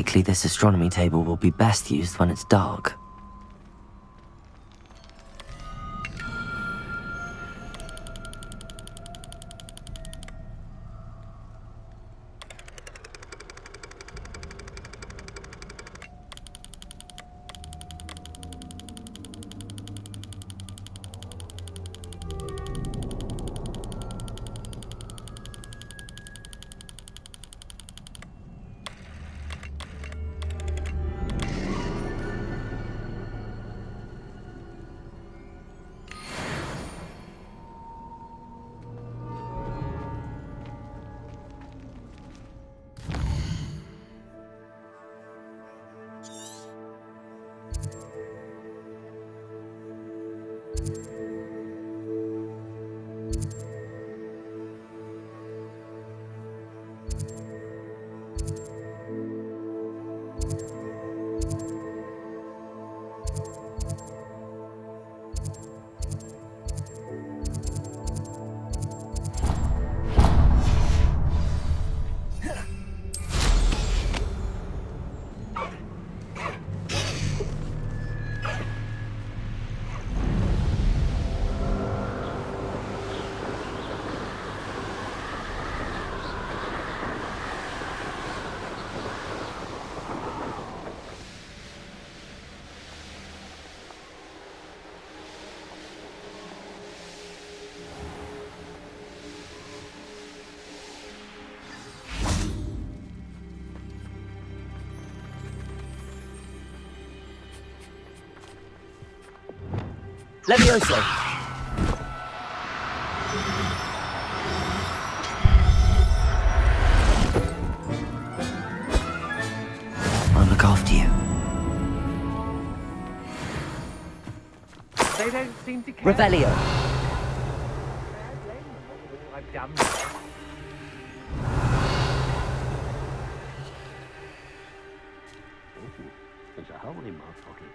likely this astronomy table will be best used when it's dark. Levioso! I'll look after you. They don't seem to care. Revelio! I've done. There's a hole in my pocket.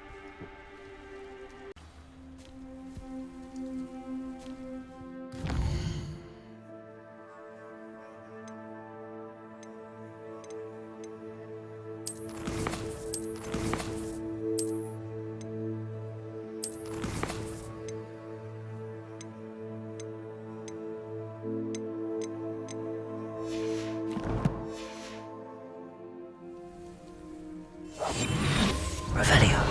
Revelio.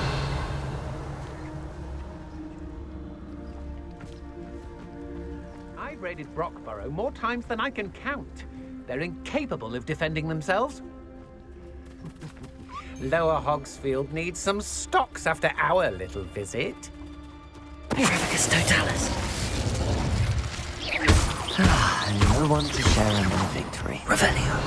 I've raided Brockborough more times than I can count. They're incapable of defending themselves. Lower Hogsfield needs some stocks after our little visit. Irrevocus Totalis. And no one to share in my victory. Revelio.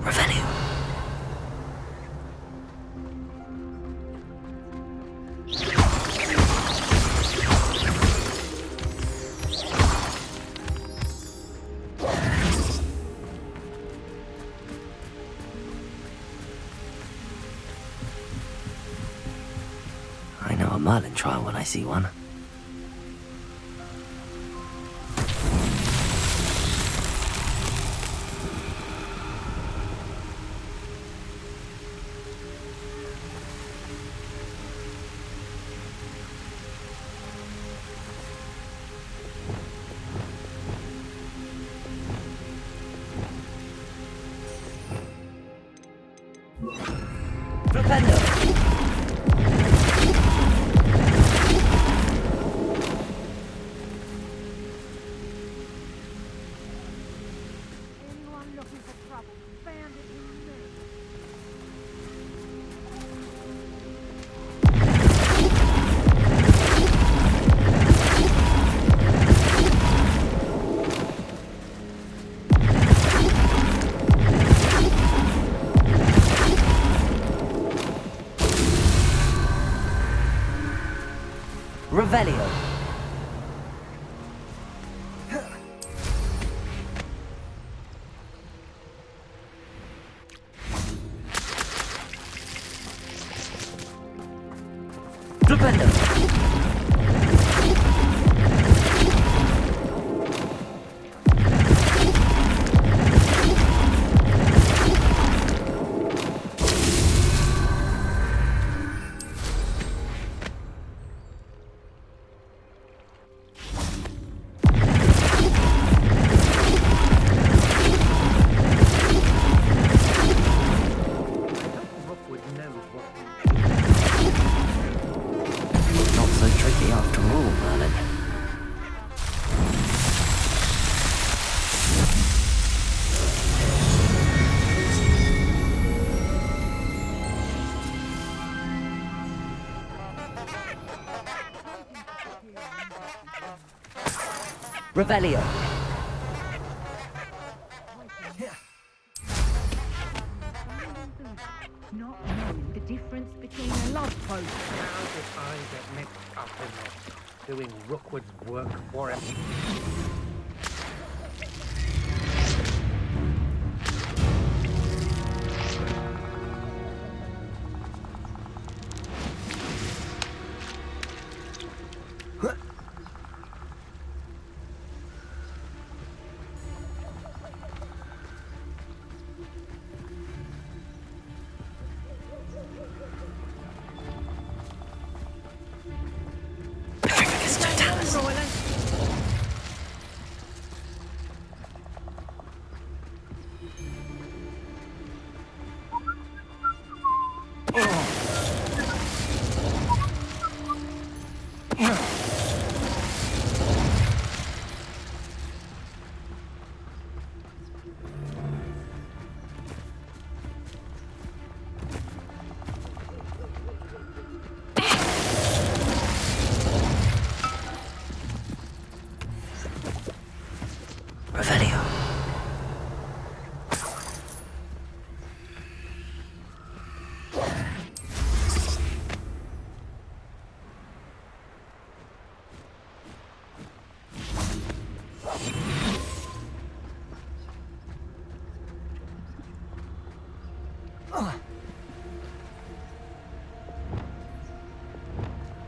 Revelio. I know a Merlin trial when I see one. Anyone looking for trouble, bandit in me. Revelio! Flipendo! Revelio. Not knowing the difference between a love potion. How did I get mixed up in this? Doing Rookwood's work for him. Revelio.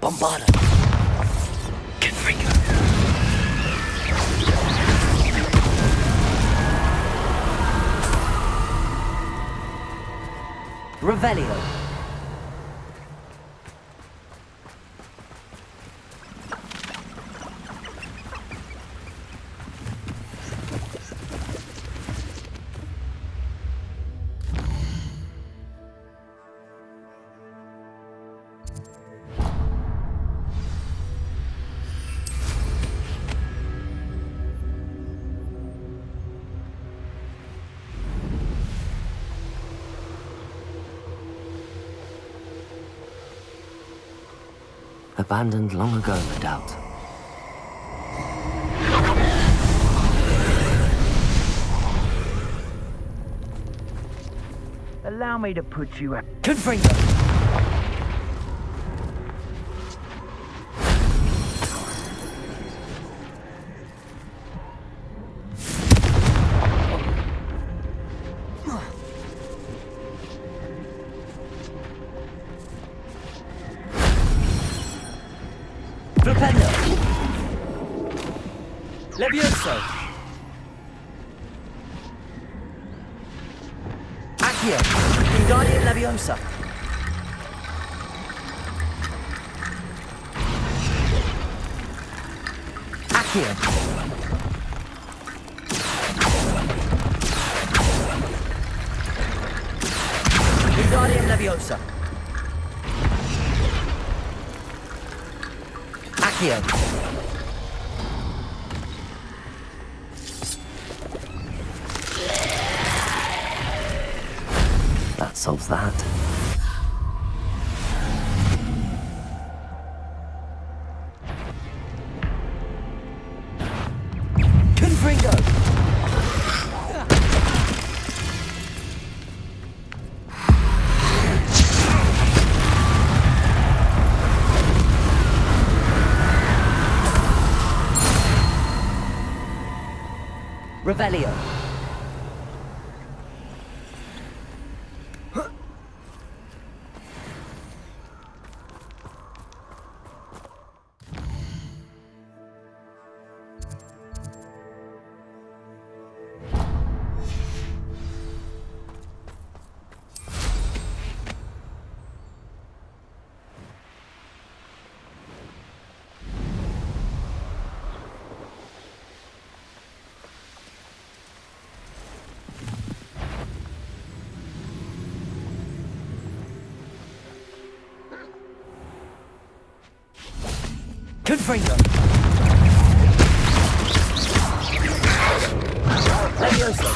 Bombarda. Confringo. Revelio. Abandoned long ago, no doubt. Allow me to put you up. Confringo. Flipendo. Levioso. Accio. Guardian Leviosa. Accio. Guardian Leviosa. Accio. That solves that. Confringo! Revelio. Confringo. Levioso.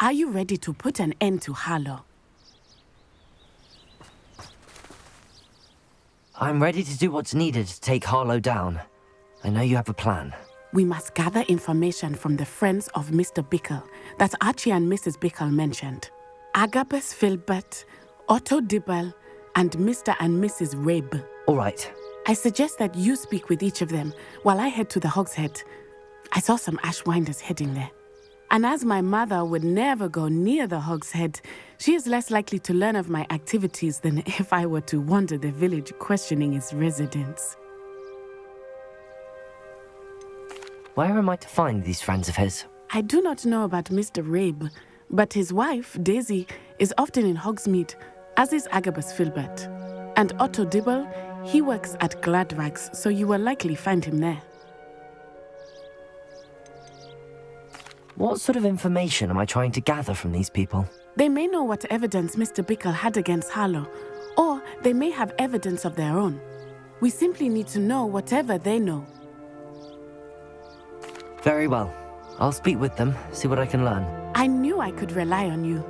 Are you ready to put an end to Harlow? I'm ready to do what's needed to take Harlow down. I know you have a plan. We must gather information from the friends of Mr. Bickle that Archie and Mrs. Bickle mentioned. Agabus Filbert, Otto Dibble, and Mr. and Mrs. Rabe. All right. I suggest that you speak with each of them while I head to the Hog's Head. I saw some Ashwinders heading there. And as my mother would never go near the Hog's Head, she is less likely to learn of my activities than if I were to wander the village questioning its residents. Where am I to find these friends of his? I do not know about Mr. Rabe, but his wife, Daisy, is often in Hogsmeade, as is Agabus Filbert. And Otto Dibble, he works at Gladrags, so you will likely find him there. What sort of information am I trying to gather from these people? They may know what evidence Mr. Bickle had against Harlow, or they may have evidence of their own. We simply need to know whatever they know. Very well. I'll speak with them, see what I can learn. I knew I could rely on you.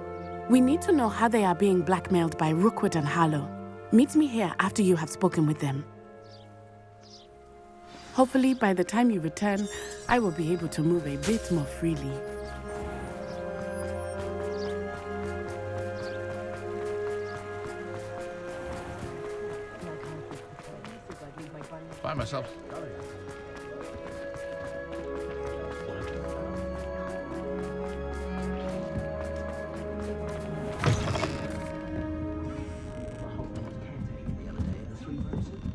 We need to know how they are being blackmailed by Rookwood and Harlow. Meet me here after you have spoken with them. Hopefully, by the time you return, I will be able to move a bit more freely. By myself.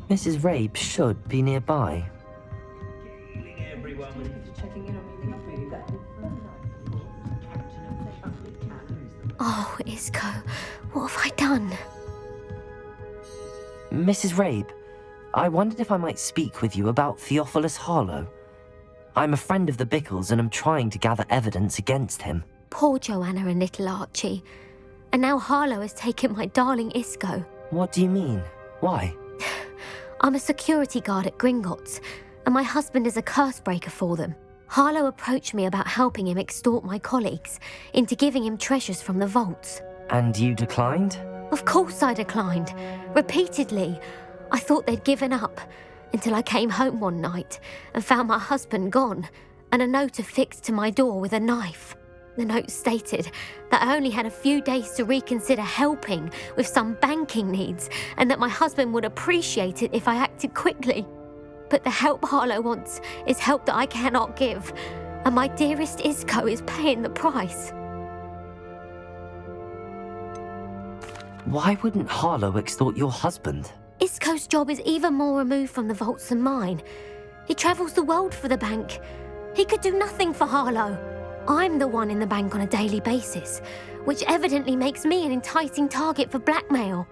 Mrs. Rabe should be nearby. Oh, Isco, what have I done? Mrs. Rabe, I wondered if I might speak with you about Theophilus Harlow. I'm a friend of the Bickles and I'm trying to gather evidence against him. Poor Joanna and little Archie. And now Harlow has taken my darling Isco. What do you mean? Why? I'm a security guard at Gringotts, and my husband is a curse breaker for them. Harlow approached me about helping him extort my colleagues into giving him treasures from the vaults. And you declined? Of course I declined. Repeatedly. I thought they'd given up, until I came home one night and found my husband gone, and a note affixed to my door with a knife. The note stated that I only had a few days to reconsider helping with some banking needs, and that my husband would appreciate it if I acted quickly. But the help Harlow wants is help that I cannot give, and my dearest Isco is paying the price. Why wouldn't Harlow extort your husband? Isco's job is even more removed from the vaults than mine. He travels the world for the bank. He could do nothing for Harlow. I'm the one in the bank on a daily basis, which evidently makes me an enticing target for blackmail.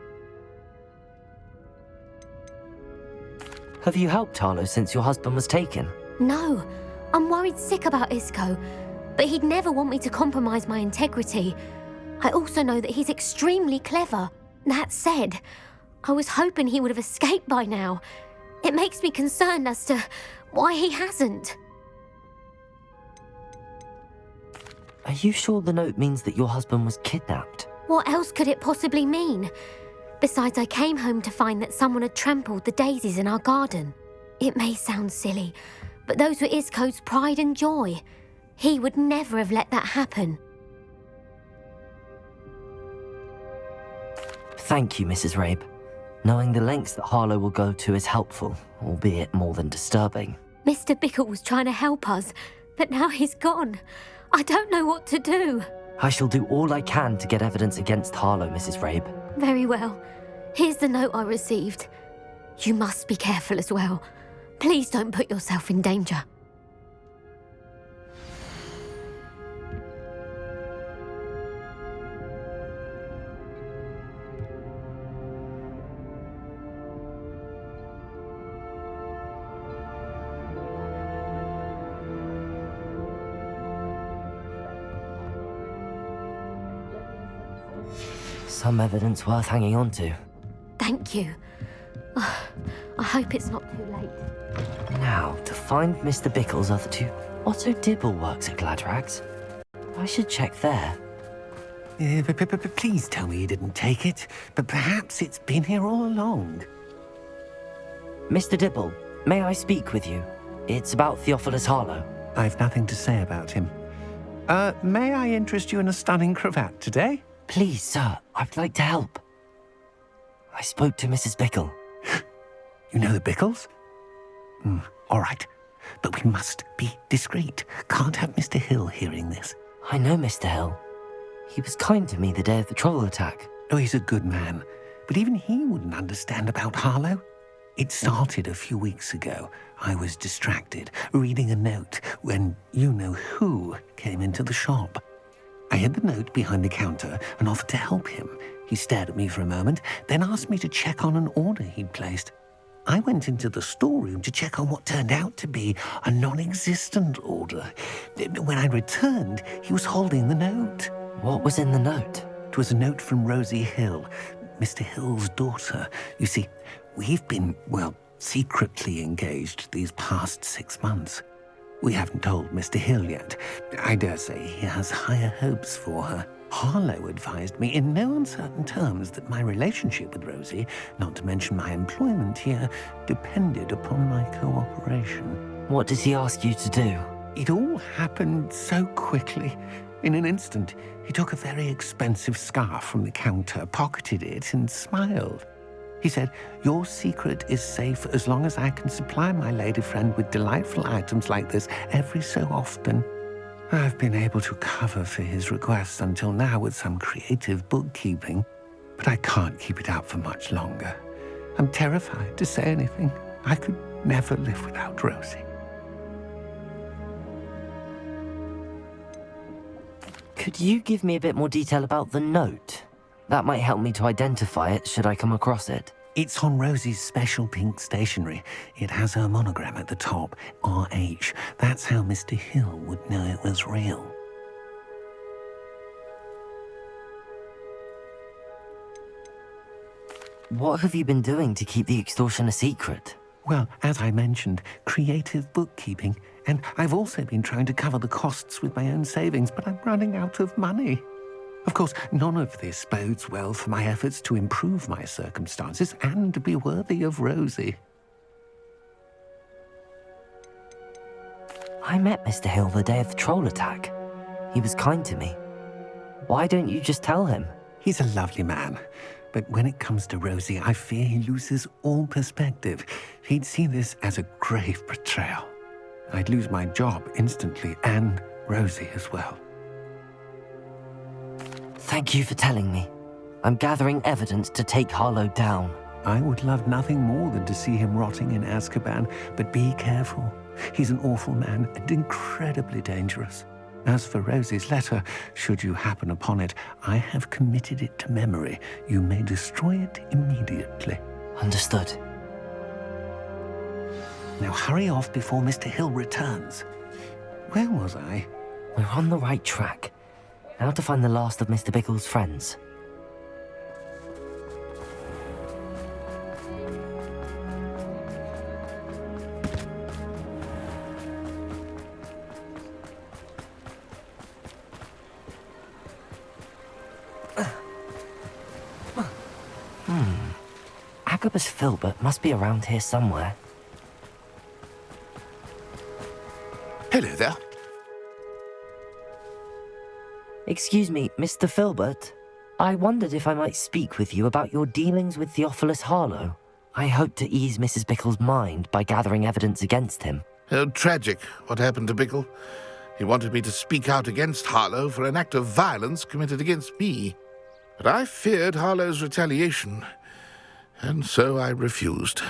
Have you helped Harlow since your husband was taken? No, I'm worried sick about Isco, but he'd never want me to compromise my integrity. I also know that he's extremely clever. That said, I was hoping he would have escaped by now. It makes me concerned as to why he hasn't. Are you sure the note means that your husband was kidnapped? What else could it possibly mean? Besides, I came home to find that someone had trampled the daisies in our garden. It may sound silly, but those were Isco's pride and joy. He would never have let that happen. Thank you, Mrs. Rabe. Knowing the lengths that Harlow will go to is helpful, albeit more than disturbing. Mr. Bickle was trying to help us, but now he's gone. I don't know what to do. I shall do all I can to get evidence against Harlow, Mrs. Rabe. Very well. Here's the note I received. You must be careful as well. Please don't put yourself in danger. Some evidence worth hanging on to. Thank you. I hope it's not too late. Now, to find Mr. Bickle's other two... Otto Dibble works at Gladrags. I should check there. Please tell me you didn't take it, but perhaps it's been here all along. Mr. Dibble, may I speak with you? It's about Theophilus Harlow. I've nothing to say about him. May I interest you in a stunning cravat today? Please, sir, I'd like to help. I spoke to Mrs. Bickle. You know the Bickles? All right, but we must be discreet. Can't have Mr. Hill hearing this. I know Mr. Hill. He was kind to me the day of the troll attack. Oh, he's a good man, but even he wouldn't understand about Harlow. It started a few weeks ago. I was distracted, reading a note, when you-know-who came into the shop. I hid the note behind the counter and offered to help him. He stared at me for a moment, then asked me to check on an order he'd placed. I went into the storeroom to check on what turned out to be a non-existent order. When I returned, he was holding the note. What was in the note? It was a note from Rosie Hill, Mr. Hill's daughter. You see, we've been, secretly engaged these past 6 months. We haven't told Mr. Hill yet. I dare say he has higher hopes for her. Harlow advised me in no uncertain terms that my relationship with Rosie, not to mention my employment here, depended upon my cooperation. What does he ask you to do? It all happened so quickly. In an instant, he took a very expensive scarf from the counter, pocketed it, and smiled. He said, "Your secret is safe as long as I can supply my lady friend with delightful items like this every so often." I've been able to cover for his requests until now with some creative bookkeeping, but I can't keep it up for much longer. I'm terrified to say anything. I could never live without Rosie. Could you give me a bit more detail about the note? That might help me to identify it should I come across it. It's on Rosie's special pink stationery. It has her monogram at the top, RH. That's how Mr. Hill would know it was real. What have you been doing to keep the extortion a secret? Well, as I mentioned, creative bookkeeping. And I've also been trying to cover the costs with my own savings, but I'm running out of money. Of course, none of this bodes well for my efforts to improve my circumstances and be worthy of Rosie. I met Mr. Hill the day of the troll attack. He was kind to me. Why don't you just tell him? He's a lovely man, but when it comes to Rosie, I fear he loses all perspective. He'd see this as a grave betrayal. I'd lose my job instantly, and Rosie as well. Thank you for telling me. I'm gathering evidence to take Harlow down. I would love nothing more than to see him rotting in Azkaban, but be careful. He's an awful man and incredibly dangerous. As for Rosie's letter, should you happen upon it, I have committed it to memory. You may destroy it immediately. Understood. Now hurry off before Mr. Hill returns. Where was I? We're on the right track. Now to find the last of Mr. Bickle's friends. Agabus Filbert must be around here somewhere. Hello there. Excuse me, Mr. Filbert. I wondered if I might speak with you about your dealings with Theophilus Harlow. I hope to ease Mrs. Bickle's mind by gathering evidence against him. Tragic, what happened to Bickle. He wanted me to speak out against Harlow for an act of violence committed against me. But I feared Harlow's retaliation, and so I refused.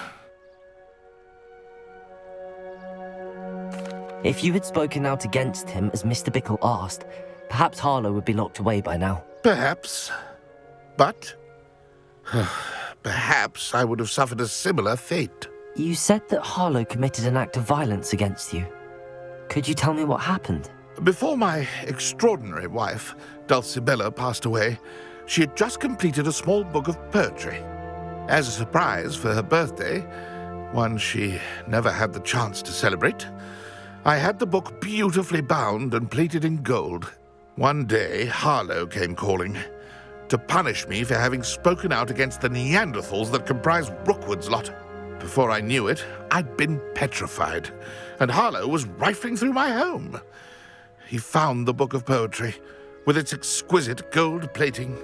If you had spoken out against him as Mr. Bickle asked, perhaps Harlow would be locked away by now. Perhaps. But perhaps I would have suffered a similar fate. You said that Harlow committed an act of violence against you. Could you tell me what happened? Before my extraordinary wife, Dulcibella, passed away, she had just completed a small book of poetry. As a surprise for her birthday, one she never had the chance to celebrate, I had the book beautifully bound and plated in gold. One day, Harlow came calling to punish me for having spoken out against the Neanderthals that comprise Rookwood's lot. Before I knew it, I'd been petrified, and Harlow was rifling through my home. He found the book of poetry, with its exquisite gold plating.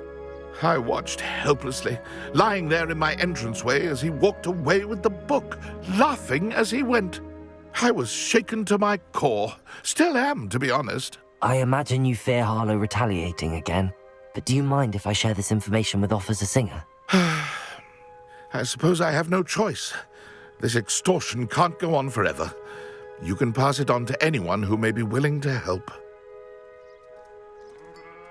I watched helplessly, lying there in my entranceway as he walked away with the book, laughing as he went. I was shaken to my core. Still am, to be honest. I imagine you fear Harlow retaliating again, but do you mind if I share this information with Officer Singer? I suppose I have no choice. This extortion can't go on forever. You can pass it on to anyone who may be willing to help.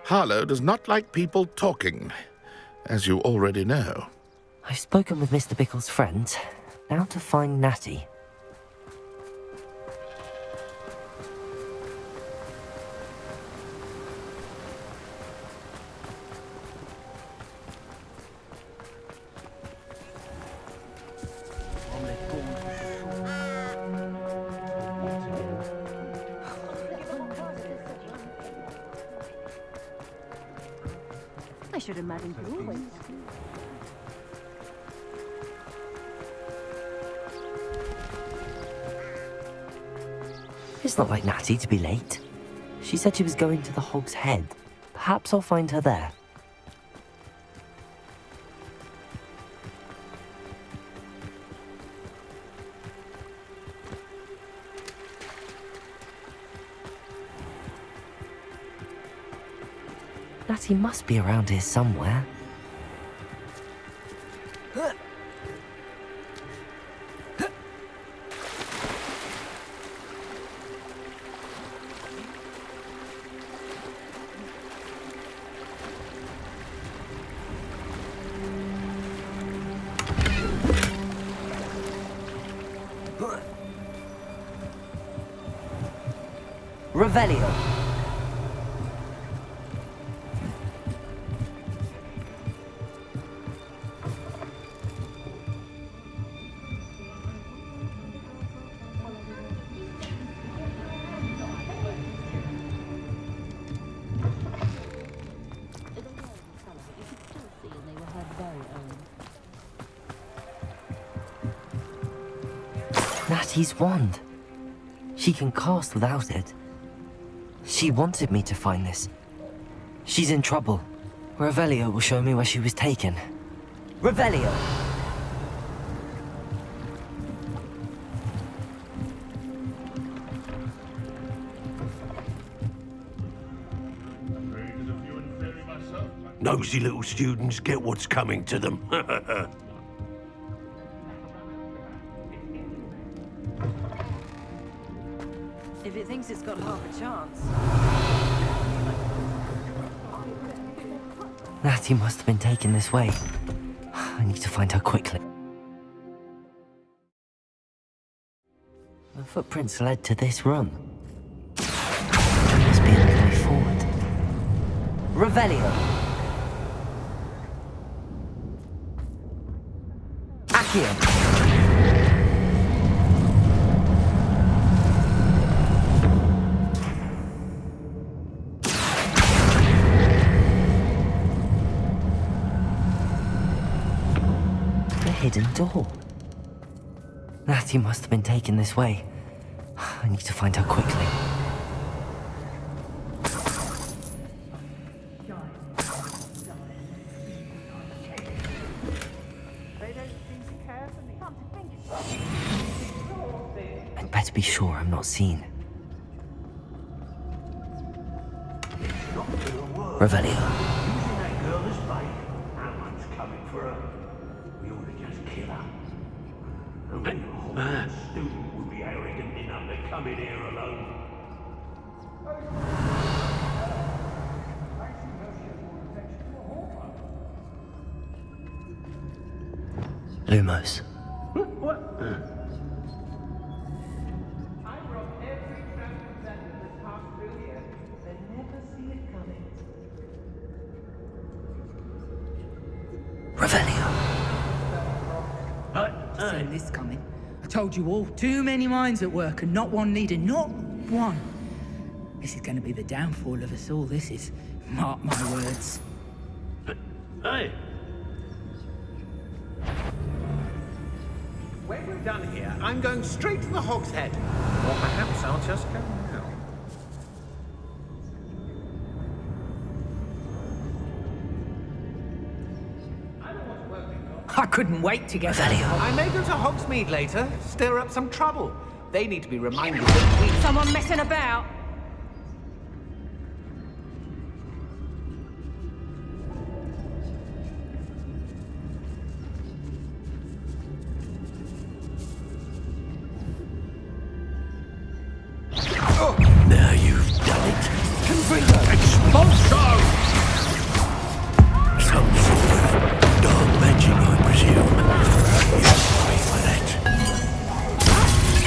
Harlow does not like people talking, as you already know. I've spoken with Mr. Bickle's friends. Now to find Natty. I should imagine you always. It's not like Natty to be late. She said she was going to the Hog's Head. Perhaps I'll find her there. Natty must be around here somewhere. Revelio. Natty's wand. She can cast without it. She wanted me to find this. She's in trouble. Revelio will show me where she was taken. Revelio! Nosy little students get what's coming to them. If it thinks it's got half a chance. Natty must have been taken this way. I need to find her quickly. The footprints led to this room. There must be another way forward. Revelio! Accio! Hidden door. Natty must have been taken this way. I need to find her quickly. I'd better be sure I'm not seen. Revelio. Student would be arrogant enough to come in here alone. Lumos. What? I brought every representative that's passed through here. They never see it coming. Revelio. Seen this coming. I told you all, too many minds at work and not one leader, not one. This is going to be the downfall of us all, this is. Mark my words. Hey! When we're done here, I'm going straight to the Hog's Head. Or perhaps I'll just go now. I couldn't wait to get I may go to Hogsmeade later, stir up some trouble. They need to be reminded that we... Someone messing about? Now you've done it. Expulso! Some sort of dark magic, I presume. You're sorry for that.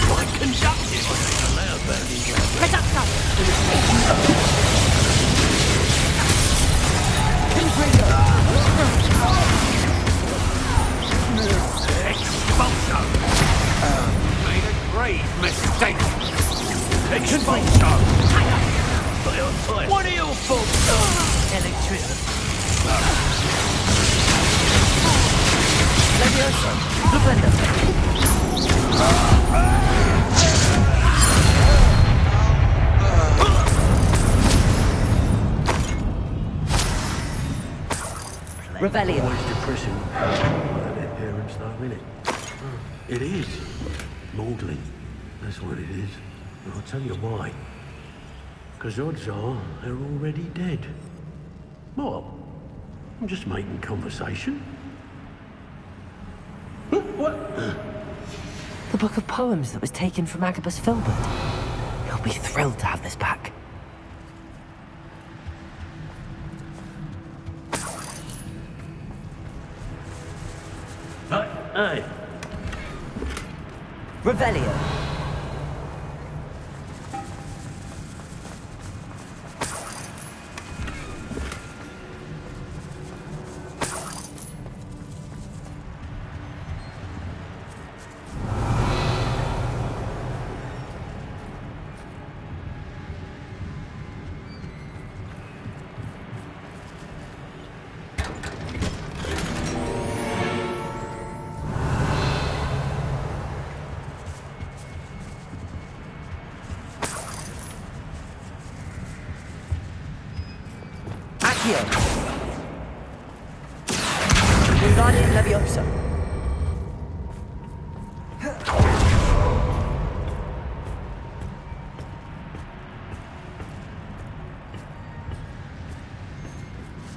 Why conduct it? I ain't allowed that. Expulso! Made a grave mistake. Expulso! What are your faults? Electricity. Revelio. Always depressing. Their parents though, isn't it? It is. Maudlin. That's what it is. And I'll tell you why. Because odds are they're already dead. What? I'm just making conversation. What? The book of poems that was taken from Agabus Filbert. He'll be thrilled to have this back. Hey. Revelio. Wingardium Leviosa.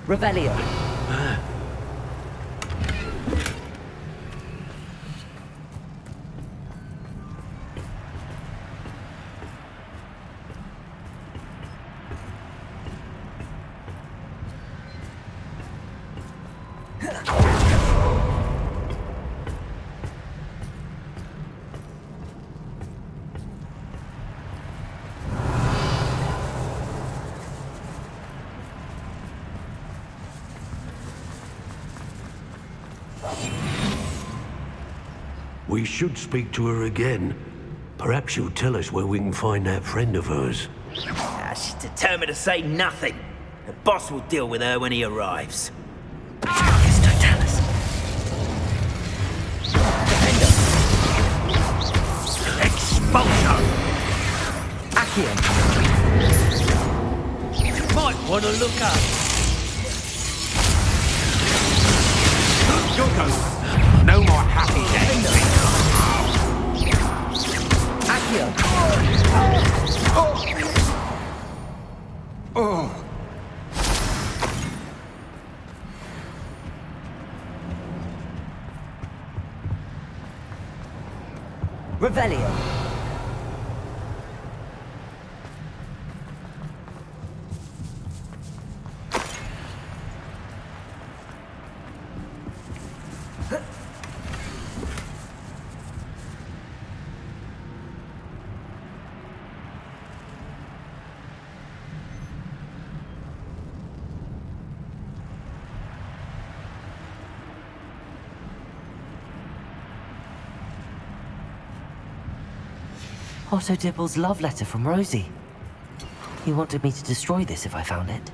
Revelio. We should speak to her again. Perhaps she'll tell us where we can find that friend of hers. She's determined to say nothing. The boss will deal with her when he arrives. Expulso! Accio. Might want to look up. Your go. No more happy days. Accio. Oh. Revelio. Otto Dibble's love letter from Rosie. He wanted me to destroy this if I found it.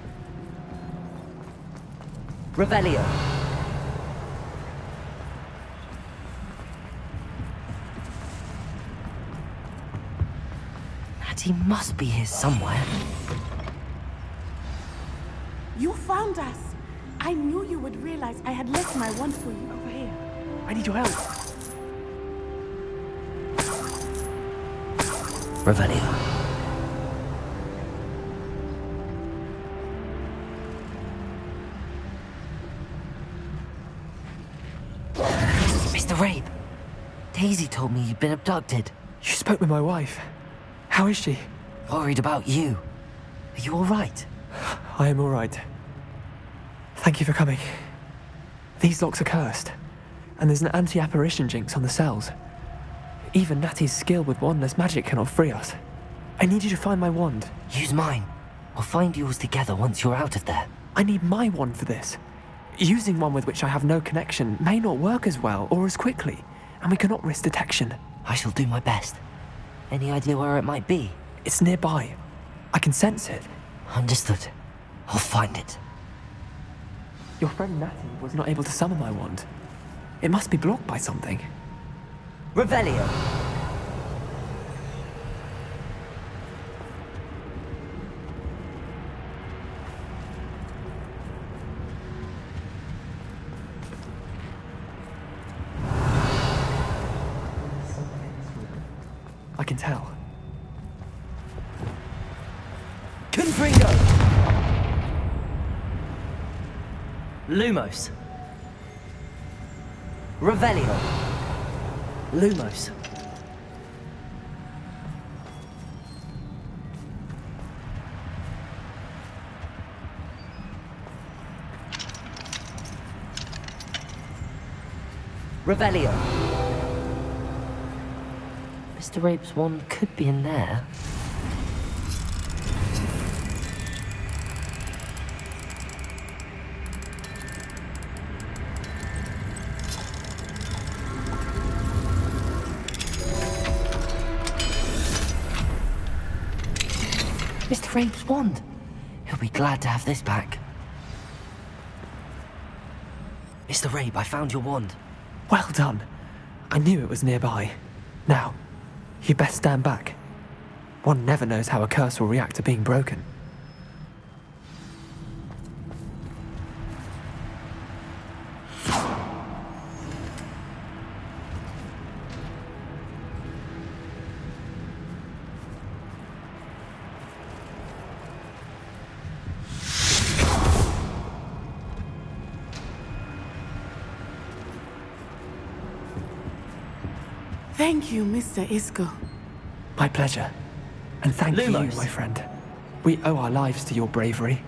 Revelio. Natty must be here somewhere. You found us! I knew you would realize I had left my wand for you over here. I need your help. Revelio. Mr. Rabe, Daisy told me you'd been abducted. You spoke with my wife. How is she? Worried about you. Are you all right? I am all right. Thank you for coming. These locks are cursed, and there's an anti-apparition jinx on the cells. Even Natty's skill with wandless magic cannot free us. I need you to find my wand. Use mine. We'll find yours together once you're out of there. I need my wand for this. Using one with which I have no connection may not work as well or as quickly, and we cannot risk detection. I shall do my best. Any idea where it might be? It's nearby. I can sense it. Understood. I'll find it. Your friend Natty was not able to summon my wand. It must be blocked by something. Revelio. I can tell. Confringo! Lumos. Revelio. Lumos. Revelio. Mr. Rabe's wand could be in there. Mr. Rabe's wand. He'll be glad to have this back. Mr. Rabe, I found your wand. Well done. I knew it was nearby. Now, you best stand back. One never knows how a curse will react to being broken. Thank you, Mr. Isco. My pleasure. And thank Lumos. you, my friend. We owe our lives to your bravery.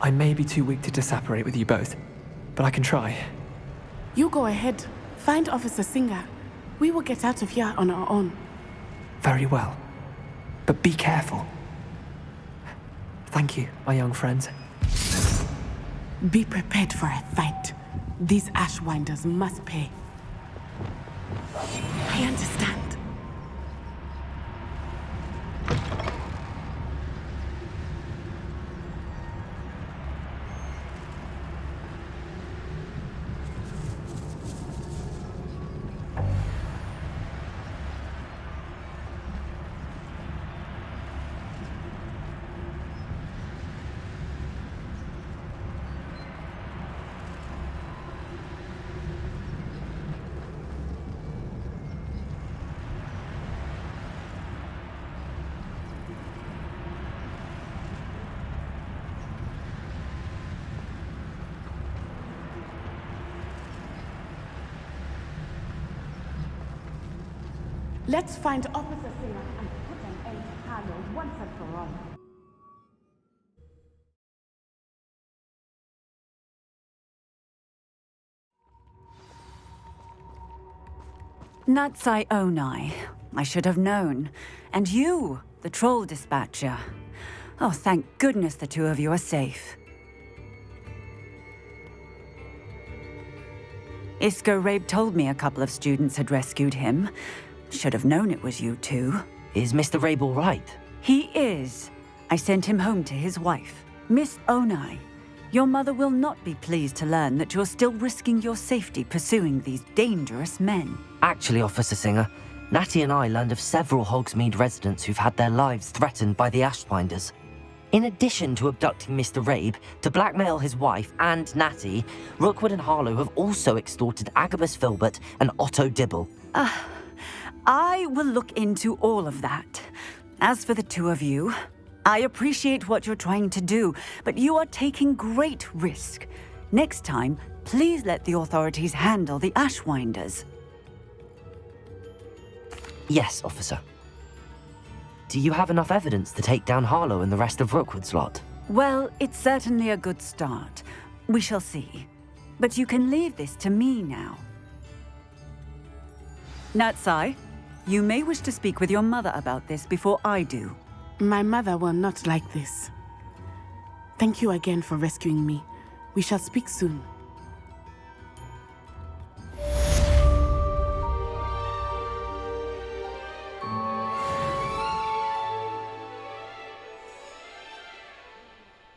I may be too weak to separate with you both, but I can try. You go ahead. Find Officer Singer. We will get out of here on our own. Very well. But be careful. Thank you, my young friends. Be prepared for a fight. These Ashwinders must pay. I understand. Let's find Officer Singer and put an end to Harlow once and for all. Natsai Onai. I should have known. And you, the troll dispatcher. Oh, thank goodness the two of you are safe. Isco Rabe told me a couple of students had rescued him. Should have known it was you two. Is Mr. Rabe all right? He is. I sent him home to his wife. Miss Onai, your mother will not be pleased to learn that you're still risking your safety pursuing these dangerous men. Actually, Officer Singer, Natty and I learned of several Hogsmeade residents who've had their lives threatened by the Ashwinders. In addition to abducting Mr. Rabe to blackmail his wife and Natty, Rookwood and Harlow have also extorted Agabus Filbert and Otto Dibble. I will look into all of that. As for the two of you, I appreciate what you're trying to do, but you are taking great risk. Next time, please let the authorities handle the Ashwinders. Yes, officer. Do you have enough evidence to take down Harlow and the rest of Rookwood's lot? Well, it's certainly a good start. We shall see. But you can leave this to me now. Natsai, you may wish to speak with your mother about this before I do. My mother will not like this. Thank you again for rescuing me. We shall speak soon.